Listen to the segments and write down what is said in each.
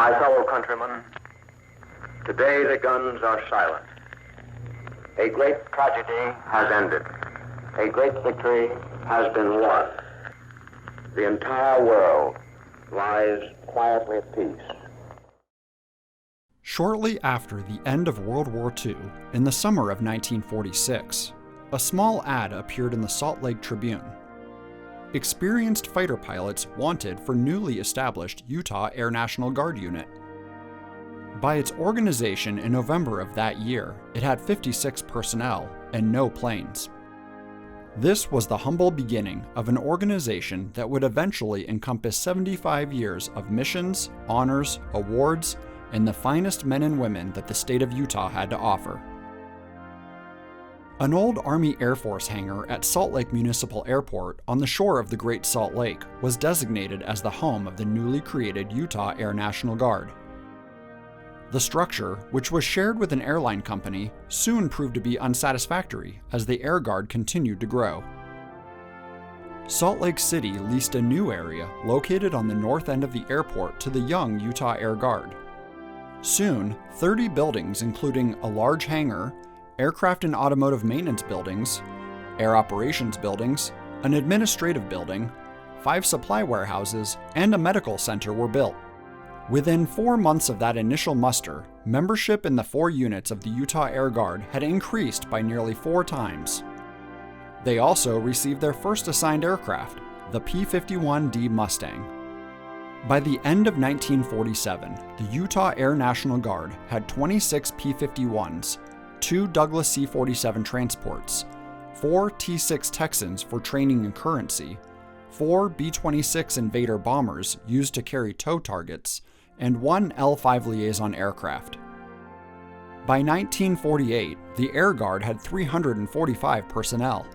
My fellow countrymen, today the guns are silent. A great tragedy has ended. A great victory has been won. The entire world lies quietly at peace. Shortly after the end of World War II, in the summer of 1946, a small ad appeared in the Salt Lake Tribune. Experienced fighter pilots wanted for newly established Utah Air National Guard unit. By its organization in November of that year, it had 56 personnel and no planes. This was the humble beginning of an organization that would eventually encompass 75 years of missions, honors, awards, and the finest men and women that the state of Utah had to offer. An old Army Air Force hangar at Salt Lake Municipal Airport on the shore of the Great Salt Lake was designated as the home of the newly created Utah Air National Guard. The structure, which was shared with an airline company, soon proved to be unsatisfactory as the Air Guard continued to grow. Salt Lake City leased a new area located on the north end of the airport to the young Utah Air Guard. Soon, 30 buildings including a large hangar, aircraft and automotive maintenance buildings, air operations buildings, an administrative building, 5 supply warehouses, and a medical center were built. Within 4 months of that initial muster, membership in the 4 units of the Utah Air Guard had increased by nearly 4 times. They also received their first assigned aircraft, the P-51D Mustang. By the end of 1947, the Utah Air National Guard had 26 P-51s, 2 Douglas C-47 transports, 4 T-6 Texans for training and currency, 4 B-26 Invader bombers used to carry tow targets, and 1 L-5 Liaison aircraft. By 1948, the Air Guard had 345 personnel.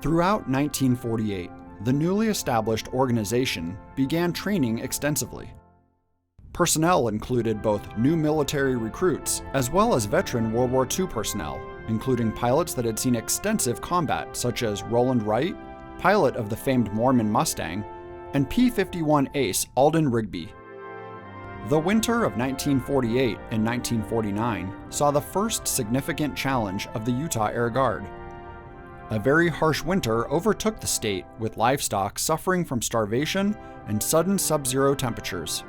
Throughout 1948, the newly established organization began training extensively. Personnel included both new military recruits as well as veteran World War II personnel, including pilots that had seen extensive combat such as Roland Wright, pilot of the famed Mormon Mustang, and P-51 ace Alden Rigby. The winter of 1948 and 1949 saw the first significant challenge of the Utah Air Guard. A very harsh winter overtook the state, with livestock suffering from starvation and sudden sub-zero temperatures.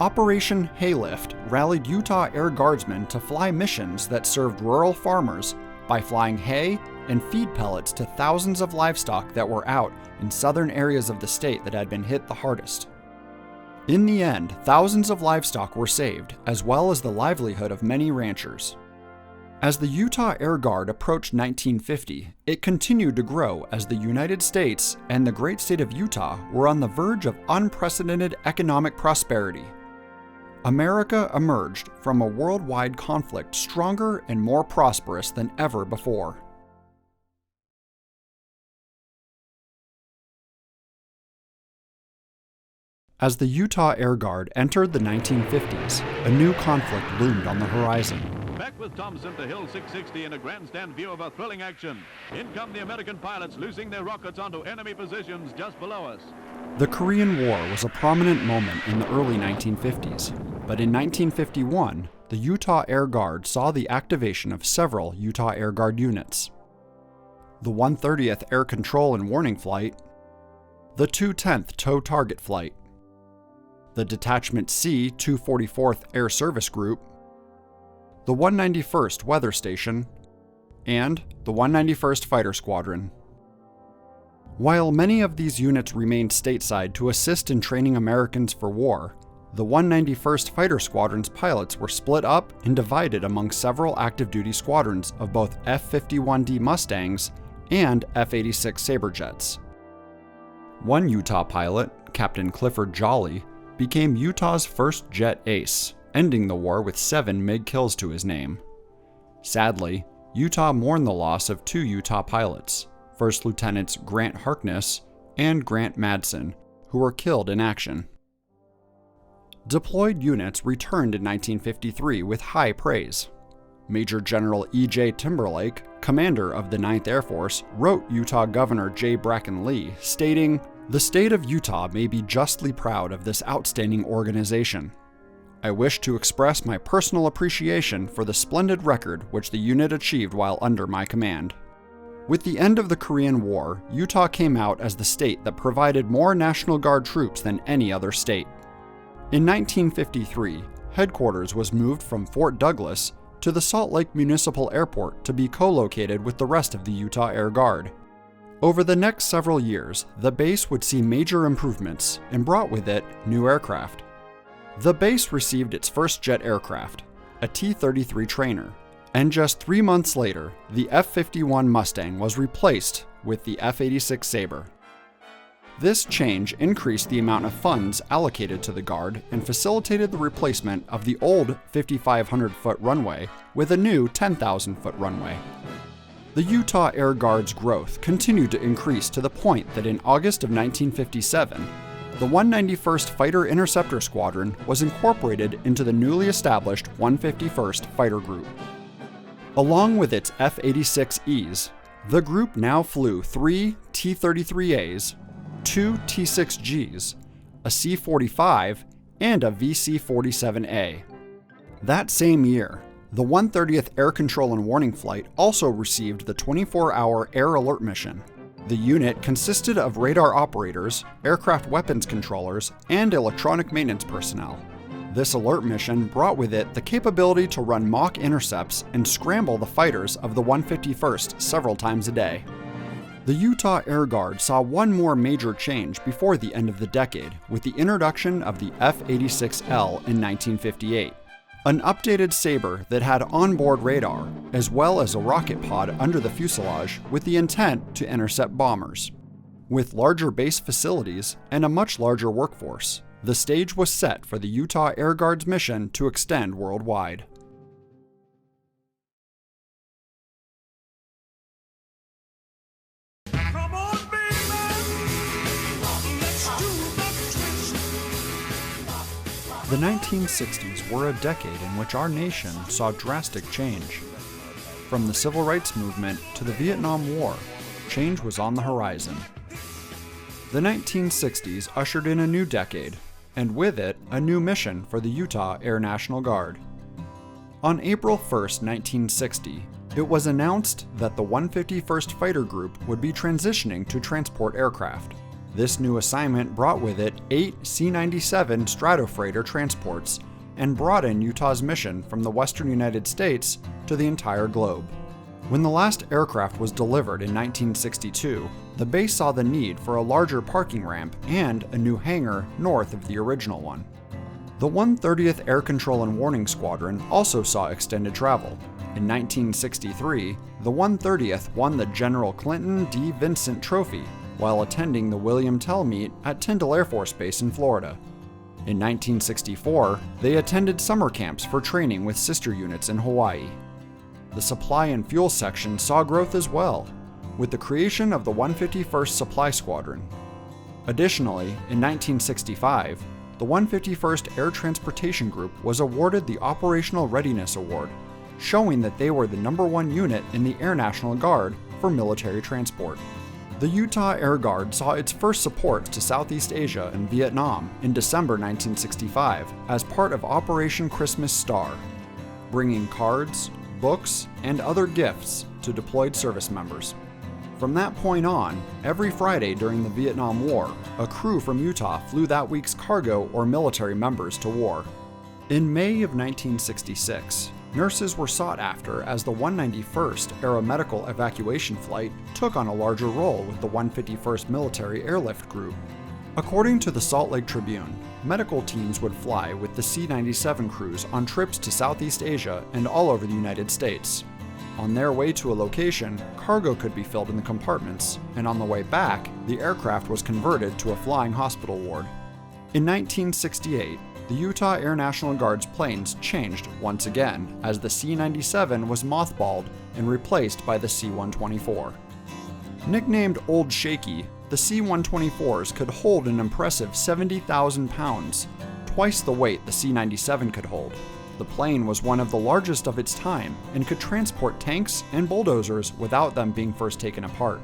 Operation Haylift rallied Utah Air Guardsmen to fly missions that served rural farmers by flying hay and feed pellets to thousands of livestock that were out in southern areas of the state that had been hit the hardest. In the end, thousands of livestock were saved, as well as the livelihood of many ranchers. As the Utah Air Guard approached 1950, it continued to grow as the United States and the great state of Utah were on the verge of unprecedented economic prosperity. America emerged from a worldwide conflict stronger and more prosperous than ever before. As the Utah Air Guard entered the 1950s, a new conflict loomed on the horizon. Back with Thompson to Hill 660 in a grandstand view of a thrilling action. In come the American pilots loosing their rockets onto enemy positions just below us. The Korean War was a prominent moment in the early 1950s, but in 1951, the Utah Air Guard saw the activation of several Utah Air Guard units. The 130th Air Control and Warning Flight, the 210th Tow Target Flight, the Detachment C 244th Air Service Group, the 191st Weather Station, and the 191st Fighter Squadron. While many of these units remained stateside to assist in training Americans for war, the 191st Fighter Squadron's pilots were split up and divided among several active duty squadrons of both F-51D Mustangs and F-86 Sabrejets. One Utah pilot, Captain Clifford Jolly, became Utah's first jet ace, ending the war with 7 MiG kills to his name. Sadly, Utah mourned the loss of 2 Utah pilots, First Lieutenants Grant Harkness and Grant Madsen, who were killed in action. Deployed units returned in 1953 with high praise. Major General E.J. Timberlake, commander of the 9th Air Force, wrote Utah Governor J. Bracken Lee, stating, "The state of Utah may be justly proud of this outstanding organization. I wish to express my personal appreciation for the splendid record which the unit achieved while under my command. With the end of the Korean War, Utah came out as the state that provided more National Guard troops than any other state. In 1953, headquarters was moved from Fort Douglas to the Salt Lake Municipal Airport to be co-located with the rest of the Utah Air Guard. Over the next several years, the base would see major improvements and brought with it new aircraft. The base received its first jet aircraft, a T-33 trainer, and just 3 months later, the F-51 Mustang was replaced with the F-86 Sabre. This change increased the amount of funds allocated to the Guard and facilitated the replacement of the old 5,500-foot runway with a new 10,000-foot runway. The Utah Air Guard's growth continued to increase to the point that in August of 1957, the 191st Fighter Interceptor Squadron was incorporated into the newly established 151st Fighter Group. Along with its F-86Es, the group now flew 3 T-33As, 2 T-6Gs, a C-45, and a VC-47A. That same year, the 130th Air Control and Warning Flight also received the 24-hour Air Alert mission. The unit consisted of radar operators, aircraft weapons controllers, and electronic maintenance personnel. This alert mission brought with it the capability to run mock intercepts and scramble the fighters of the 151st several times a day. The Utah Air Guard saw one more major change before the end of the decade with the introduction of the F-86L in 1958, an updated Sabre that had onboard radar, as well as a rocket pod under the fuselage with the intent to intercept bombers. With larger base facilities and a much larger workforce, the stage was set for the Utah Air Guard's mission to extend worldwide. The 1960s were a decade in which our nation saw drastic change. From the Civil Rights Movement to the Vietnam War, change was on the horizon. The 1960s ushered in a new decade, and with it, a new mission for the Utah Air National Guard. On April 1, 1960, it was announced that the 151st Fighter Group would be transitioning to transport aircraft. This new assignment brought with it 8 C-97 Stratofreighter transports and broadened Utah's mission from the western United States to the entire globe. When the last aircraft was delivered in 1962, the base saw the need for a larger parking ramp and a new hangar north of the original one. The 130th Air Control and Warning Squadron also saw extended travel. In 1963, the 130th won the General Clinton D. Vincent Trophy while attending the William Tell Meet at Tyndall Air Force Base in Florida. In 1964, they attended summer camps for training with sister units in Hawaii. The supply and fuel section saw growth as well, with the creation of the 151st Supply Squadron. Additionally, in 1965, the 151st Air Transportation Group was awarded the Operational Readiness Award, showing that they were the #1 unit in the Air National Guard for military transport. The Utah Air Guard saw its first support to Southeast Asia and Vietnam in December 1965 as part of Operation Christmas Star, bringing cards, books, and other gifts to deployed service members. From that point on, every Friday during the Vietnam War, a crew from Utah flew that week's cargo or military members to war. In May of 1966, nurses were sought after as the 191st Aeromedical Evacuation Flight took on a larger role with the 151st Military Airlift Group. According to the Salt Lake Tribune, medical teams would fly with the C-97 crews on trips to Southeast Asia and all over the United States. On their way to a location, cargo could be filled in the compartments, and on the way back, the aircraft was converted to a flying hospital ward. In 1968, the Utah Air National Guard's planes changed once again as the C-97 was mothballed and replaced by the C-124. Nicknamed Old Shaky, the C-124s could hold an impressive 70,000 pounds, twice the weight the C-97 could hold. The plane was one of the largest of its time and could transport tanks and bulldozers without them being first taken apart.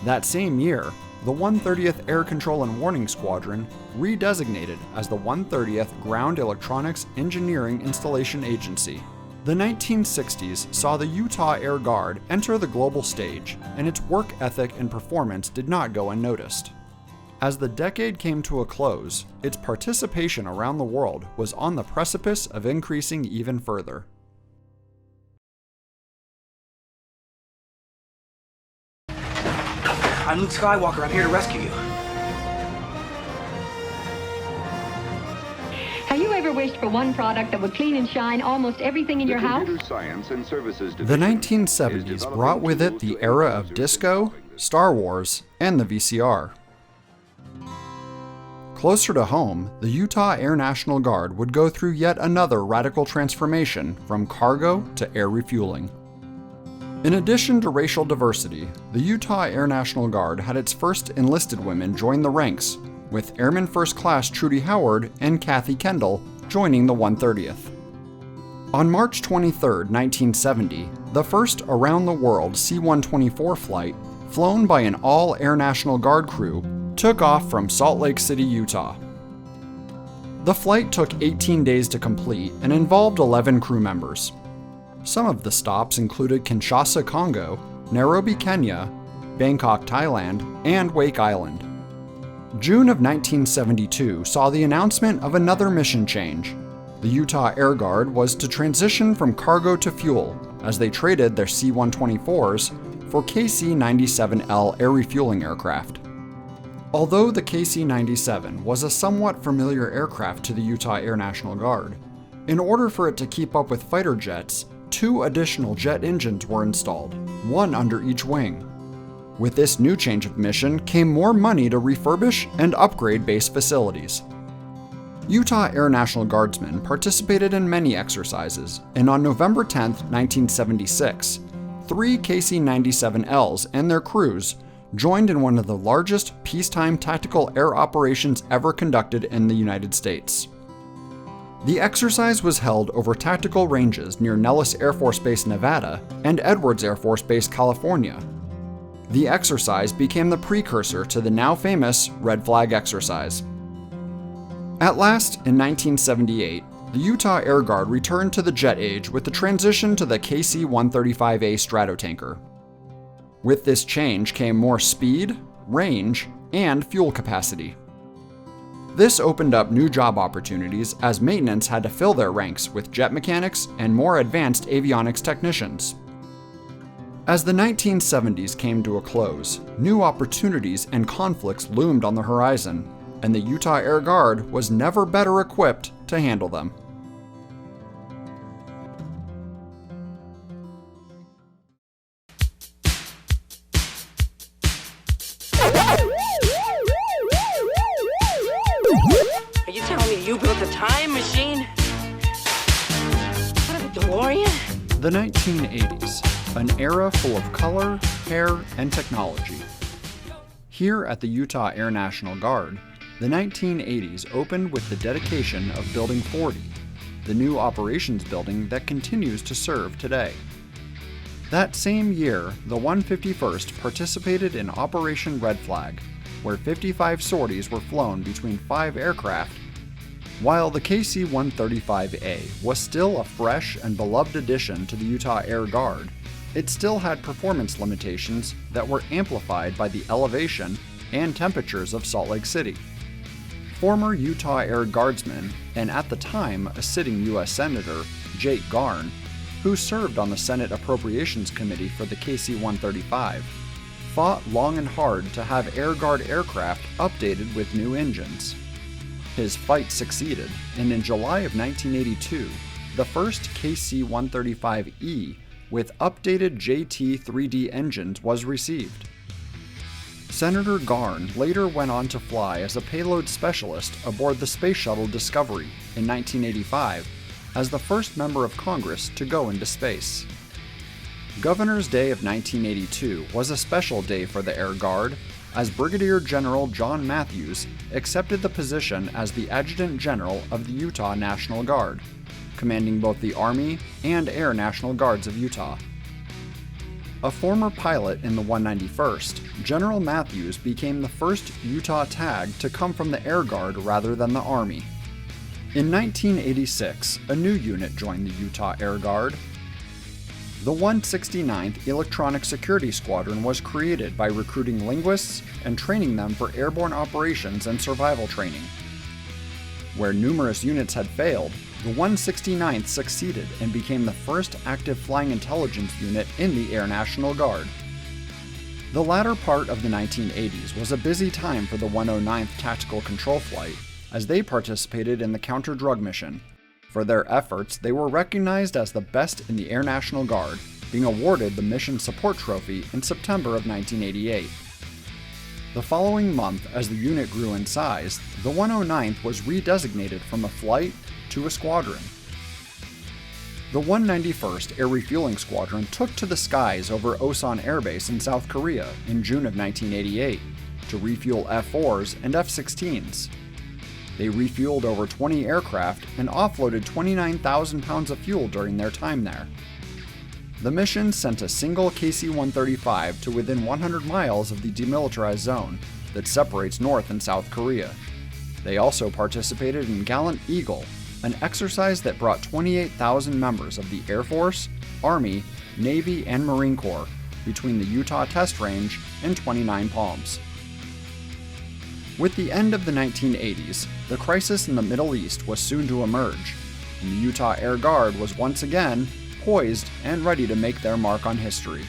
That same year, the 130th Air Control and Warning Squadron redesignated as the 130th Ground Electronics Engineering Installation Agency. The 1960s saw the Utah Air Guard enter the global stage, and its work ethic and performance did not go unnoticed. As the decade came to a close, its participation around the world was on the precipice of increasing even further. I'm Luke Skywalker. I'm here to rescue you. Have you ever wished for one product that would clean and shine almost everything in your house? Science and Services The 1970s brought with it the era of disco, Star Wars, and the VCR. Closer to home, the Utah Air National Guard would go through yet another radical transformation from cargo to air refueling. In addition to racial diversity, the Utah Air National Guard had its first enlisted women join the ranks, with Airman First Class Trudy Howard and Kathy Kendall joining the 130th. On March 23, 1970, the first around-the-world C-124 flight, flown by an all-Air National Guard crew, took off from Salt Lake City, Utah. The flight took 18 days to complete and involved 11 crew members. Some of the stops included Kinshasa, Congo, Nairobi, Kenya, Bangkok, Thailand, and Wake Island. June of 1972 saw the announcement of another mission change. The Utah Air Guard was to transition from cargo to fuel as they traded their C-124s for KC-97L air refueling aircraft. Although the KC-97 was a somewhat familiar aircraft to the Utah Air National Guard, in order for it to keep up with fighter jets, 2 additional jet engines were installed, one under each wing. With this new change of mission came more money to refurbish and upgrade base facilities. Utah Air National Guardsmen participated in many exercises, and on November 10, 1976, 3 KC-97Ls and their crews joined in one of the largest peacetime tactical air operations ever conducted in the United States. The exercise was held over tactical ranges near Nellis Air Force Base, Nevada, and Edwards Air Force Base, California. The exercise became the precursor to the now famous Red Flag exercise. At last, in 1978, the Utah Air Guard returned to the jet age with the transition to the KC-135A Stratotanker. With this change came more speed, range, and fuel capacity. This opened up new job opportunities as maintenance had to fill their ranks with jet mechanics and more advanced avionics technicians. As the 1970s came to a close, new opportunities and conflicts loomed on the horizon, and the Utah Air Guard was never better equipped to handle them. Are you telling me you built a time machine? What, a DeLorean? The 1980s, an era full of color, hair, and technology. Here at the Utah Air National Guard, the 1980s opened with the dedication of Building 40, the new operations building that continues to serve today. That same year, the 151st participated in Operation Red Flag, where 55 sorties were flown between 5 aircraft. While the KC-135A was still a fresh and beloved addition to the Utah Air Guard, it still had performance limitations that were amplified by the elevation and temperatures of Salt Lake City. Former Utah Air Guardsman, and at the time a sitting U.S. Senator, Jake Garn, who served on the Senate Appropriations Committee for the KC-135, fought long and hard to have Air Guard aircraft updated with new engines. His fight succeeded, and in July of 1982, the first KC-135E with updated JT-3D engines was received. Senator Garn later went on to fly as a payload specialist aboard the Space Shuttle Discovery in 1985 as the first member of Congress to go into space. Governor's Day of 1982 was a special day for the Air Guard as Brigadier General John Matthews accepted the position as the Adjutant General of the Utah National Guard, commanding both the Army and Air National Guards of Utah. A former pilot in the 191st, General Matthews became the first Utah TAG to come from the Air Guard rather than the Army. In 1986, a new unit joined the Utah Air Guard. The 169th Electronic Security Squadron was created by recruiting linguists and training them for airborne operations and survival training. Where numerous units had failed, the 169th succeeded and became the first active flying intelligence unit in the Air National Guard. The latter part of the 1980s was a busy time for the 109th Tactical Control Flight, as they participated in the counter-drug mission. For their efforts, they were recognized as the best in the Air National Guard, being awarded the Mission Support Trophy in September of 1988. The following month, as the unit grew in size, the 109th was redesignated from a flight to a squadron. The 191st Air Refueling Squadron took to the skies over Osan Air Base in South Korea in June of 1988 to refuel F-4s and F-16s. They refueled over 20 aircraft and offloaded 29,000 pounds of fuel during their time there. The mission sent a single KC-135 to within 100 miles of the demilitarized zone that separates North and South Korea. They also participated in Gallant Eagle, an exercise that brought 28,000 members of the Air Force, Army, Navy, and Marine Corps between the Utah Test Range and 29 Palms. With the end of the 1980s, the crisis in the Middle East was soon to emerge, and the Utah Air Guard was once again poised and ready to make their mark on history.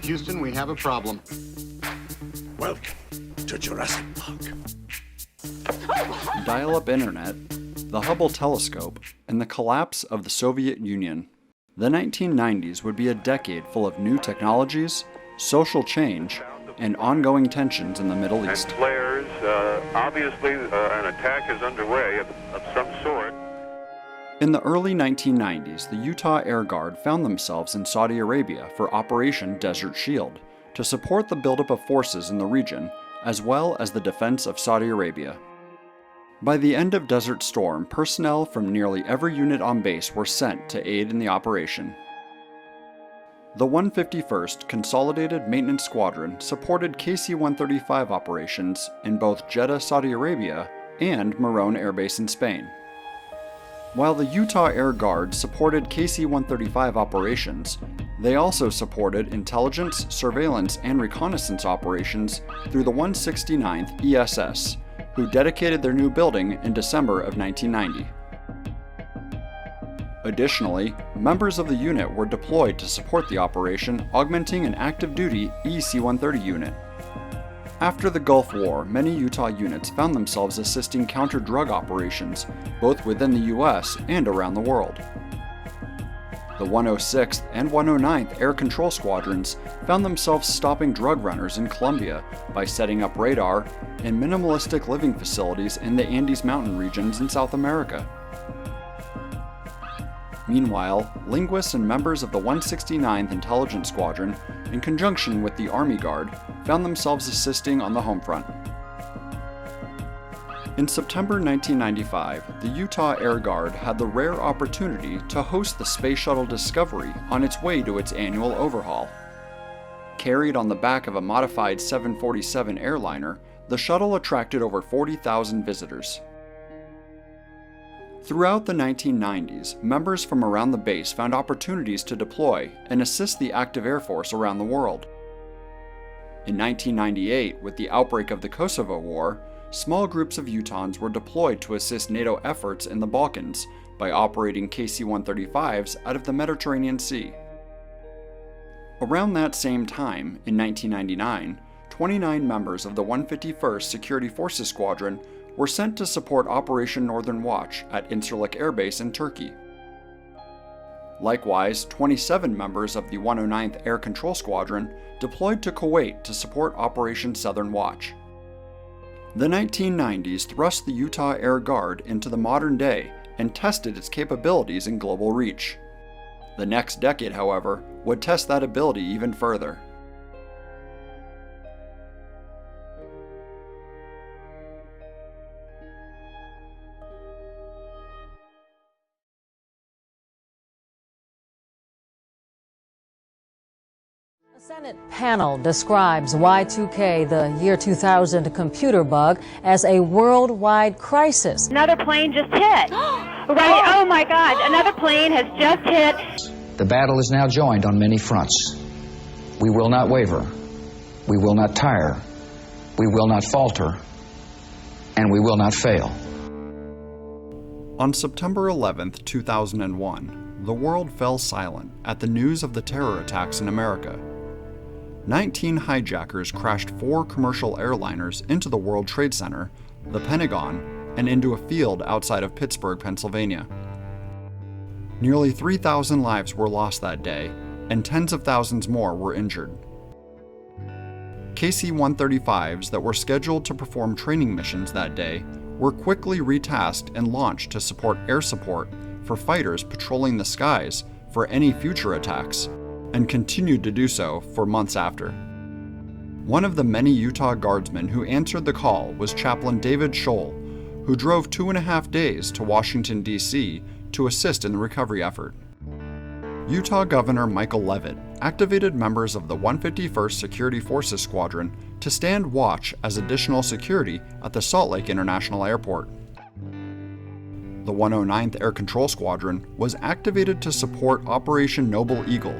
Houston, we have a problem. Welcome to Jurassic Park. Dial-up internet, the Hubble telescope, and the collapse of the Soviet Union. The 1990s would be a decade full of new technologies, social change, and ongoing tensions in the Middle East. And flares, obviously an attack is underway of some sort. In the early 1990s, the Utah Air Guard found themselves in Saudi Arabia for Operation Desert Shield to support the buildup of forces in the region, as well as the defense of Saudi Arabia. By the end of Desert Storm, personnel from nearly every unit on base were sent to aid in the operation. The 151st Consolidated Maintenance Squadron supported KC-135 operations in both Jeddah, Saudi Arabia, and Morón Air Base in Spain. While the Utah Air Guard supported KC-135 operations, they also supported intelligence, surveillance, and reconnaissance operations through the 169th ESS, who dedicated their new building in December of 1990. Additionally, members of the unit were deployed to support the operation, augmenting an active-duty EC-130 unit. After the Gulf War, many Utah units found themselves assisting counter-drug operations, both within the U.S. and around the world. The 106th and 109th Air Control Squadrons found themselves stopping drug runners in Colombia by setting up radar and minimalistic living facilities in the Andes Mountain regions in South America. Meanwhile, linguists and members of the 169th Intelligence Squadron, in conjunction with the Army Guard, found themselves assisting on the home front. In September 1995, the Utah Air Guard had the rare opportunity to host the Space Shuttle Discovery on its way to its annual overhaul. Carried on the back of a modified 747 airliner, the shuttle attracted over 40,000 visitors. Throughout the 1990s, members from around the base found opportunities to deploy and assist the active Air Force around the world. In 1998, with the outbreak of the Kosovo War, small groups of Utahns were deployed to assist NATO efforts in the Balkans by operating KC-135s out of the Mediterranean Sea. Around that same time, in 1999, 29 members of the 151st Security Forces Squadron were sent to support Operation Northern Watch at Incirlik Air Base in Turkey. Likewise, 27 members of the 109th Air Control Squadron deployed to Kuwait to support Operation Southern Watch. The 1990s thrust the Utah Air Guard into the modern day and tested its capabilities in global reach. The next decade, however, would test that ability even further. Senate panel describes Y2K, the year 2000 computer bug, as a worldwide crisis. Another plane just hit. Right, oh my God, another plane has just hit. The battle is now joined on many fronts. We will not waver. We will not tire. We will not falter. And we will not fail. On September 11, 2001, the world fell silent at the news of the terror attacks in America. 19 hijackers crashed 4 commercial airliners into the World Trade Center, the Pentagon, and into a field outside of Pittsburgh, Pennsylvania. Nearly 3,000 lives were lost that day, and tens of thousands more were injured. KC-135s that were scheduled to perform training missions that day were quickly retasked and launched to support air support for fighters patrolling the skies for any future attacks, and continued to do so for months after. One of the many Utah Guardsmen who answered the call was Chaplain David Scholl, who drove 2.5 days to Washington, D.C. to assist in the recovery effort. Utah Governor Michael Leavitt activated members of the 151st Security Forces Squadron to stand watch as additional security at the Salt Lake International Airport. The 109th Air Control Squadron was activated to support Operation Noble Eagle,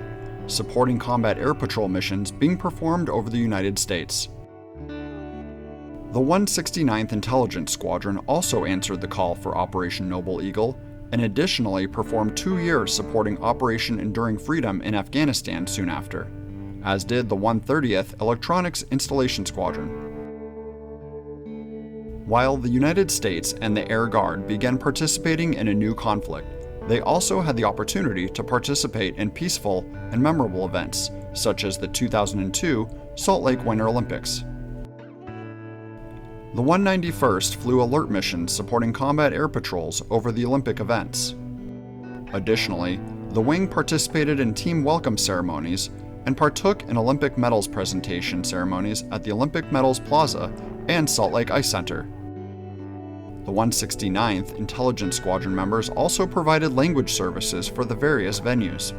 supporting combat air patrol missions being performed over the United States. The 169th Intelligence Squadron also answered the call for Operation Noble Eagle and additionally performed 2 years supporting Operation Enduring Freedom in Afghanistan soon after, as did the 130th Electronics Installation Squadron. While the United States and the Air Guard began participating in a new conflict, they also had the opportunity to participate in peaceful and memorable events, such as the 2002 Salt Lake Winter Olympics. The 191st flew alert missions supporting combat air patrols over the Olympic events. Additionally, the wing participated in team welcome ceremonies and partook in Olympic medals presentation ceremonies at the Olympic Medals Plaza and Salt Lake Ice Center. The 169th Intelligence Squadron members also provided language services for the various venues.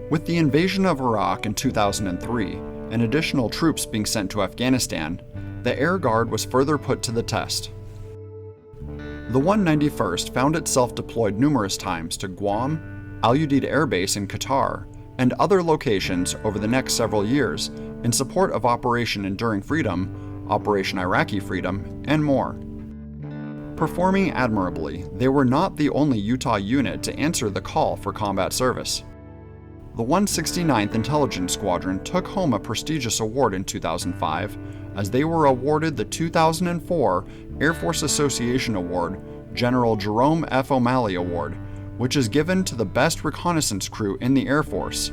With the invasion of Iraq in 2003 and additional troops being sent to Afghanistan, the Air Guard was further put to the test. The 191st found itself deployed numerous times to Guam, Al Udeid Air Base in Qatar, and other locations over the next several years in support of Operation Enduring Freedom, Operation Iraqi Freedom, and more. Performing admirably, they were not the only Utah unit to answer the call for combat service. The 169th Intelligence Squadron took home a prestigious award in 2005 as they were awarded the 2004 Air Force Association Award, General Jerome F. O'Malley Award, which is given to the best reconnaissance crew in the Air Force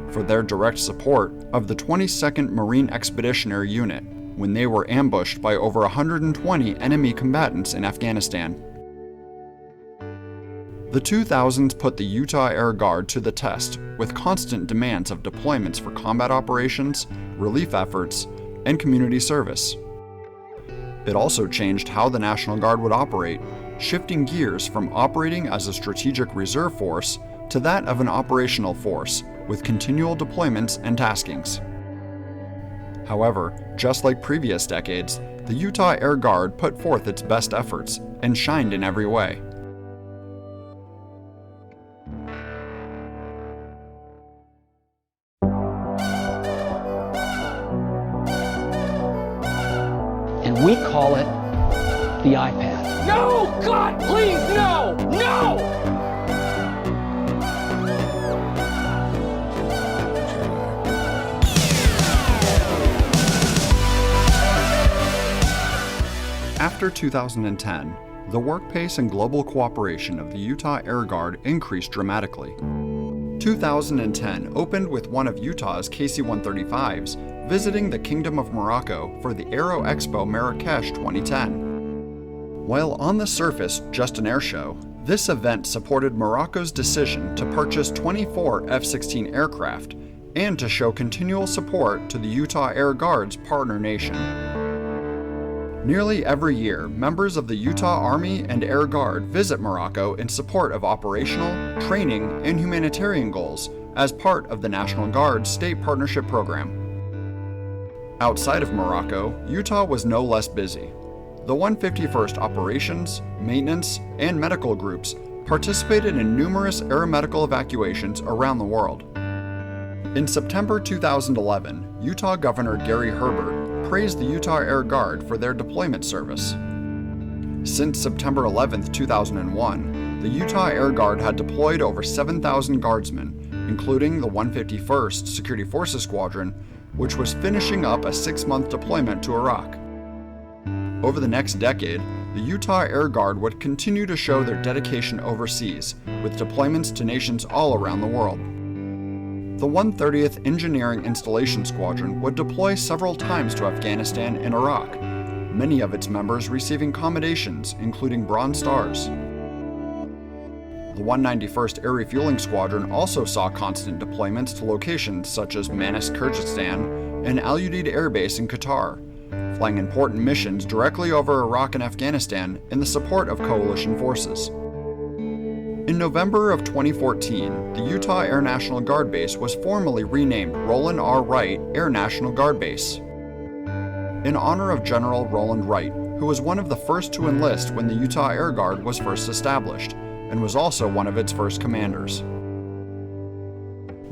for their direct support of the 22nd Marine Expeditionary Unit when they were ambushed by over 120 enemy combatants in Afghanistan. The 2000s put the Utah Air Guard to the test with constant demands of deployments for combat operations, relief efforts, and community service. It also changed how the National Guard would operate, shifting gears from operating as a strategic reserve force to that of an operational force with continual deployments and taskings. However, just like previous decades, the Utah Air Guard put forth its best efforts and shined in every way. And we call it the iPad. No! God, please, no! No! After 2010, the work pace and global cooperation of the Utah Air Guard increased dramatically. 2010 opened with one of Utah's KC-135s visiting the Kingdom of Morocco for the Aero Expo Marrakesh 2010. While on the surface just an air show, this event supported Morocco's decision to purchase 24 F-16 aircraft and to show continual support to the Utah Air Guard's partner nation. Nearly every year, members of the Utah Army and Air Guard visit Morocco in support of operational, training, and humanitarian goals as part of the National Guard's State Partnership Program. Outside of Morocco, Utah was no less busy. The 151st Operations, Maintenance, and Medical Groups participated in numerous aeromedical evacuations around the world. In September 2011, Utah Governor Gary Herbert praised the Utah Air Guard for their deployment service. Since September 11, 2001, the Utah Air Guard had deployed over 7,000 guardsmen, including the 151st Security Forces Squadron, which was finishing up a 6-month deployment to Iraq. Over the next decade, the Utah Air Guard would continue to show their dedication overseas, with deployments to nations all around the world. The 130th Engineering Installation Squadron would deploy several times to Afghanistan and Iraq, many of its members receiving commendations, including Bronze Stars. The 191st Air Refueling Squadron also saw constant deployments to locations such as Manas, Kyrgyzstan, and Al Udeid Air Base in Qatar, flying important missions directly over Iraq and Afghanistan in the support of coalition forces. In November of 2014, the Utah Air National Guard Base was formally renamed Roland R. Wright Air National Guard Base, in honor of General Roland Wright, who was one of the first to enlist when the Utah Air Guard was first established, and was also one of its first commanders.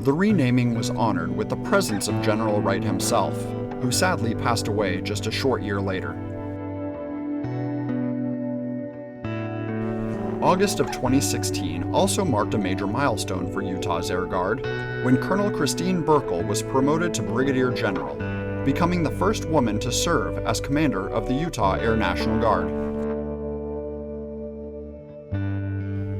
The renaming was honored with the presence of General Wright himself, who sadly passed away just a short year later. August of 2016 also marked a major milestone for Utah's Air Guard, when Colonel Christine Burkle was promoted to Brigadier General, becoming the first woman to serve as commander of the Utah Air National Guard.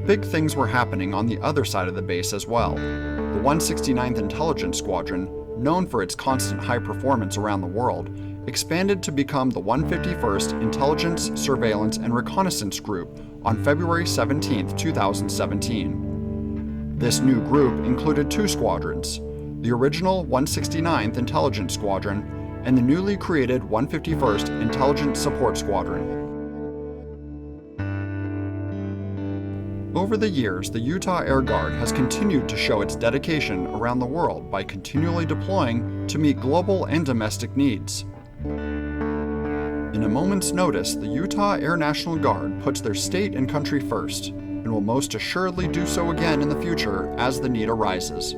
Big things were happening on the other side of the base as well. The 169th Intelligence Squadron, known for its constant high performance around the world, expanded to become the 151st Intelligence, Surveillance, and Reconnaissance Group on February 17, 2017. This new group included 2 squadrons, the original 169th Intelligence Squadron and the newly created 151st Intelligence Support Squadron. Over the years, the Utah Air Guard has continued to show its dedication around the world by continually deploying to meet global and domestic needs. In a moment's notice, the Utah Air National Guard puts their state and country first, and will most assuredly do so again in the future as the need arises.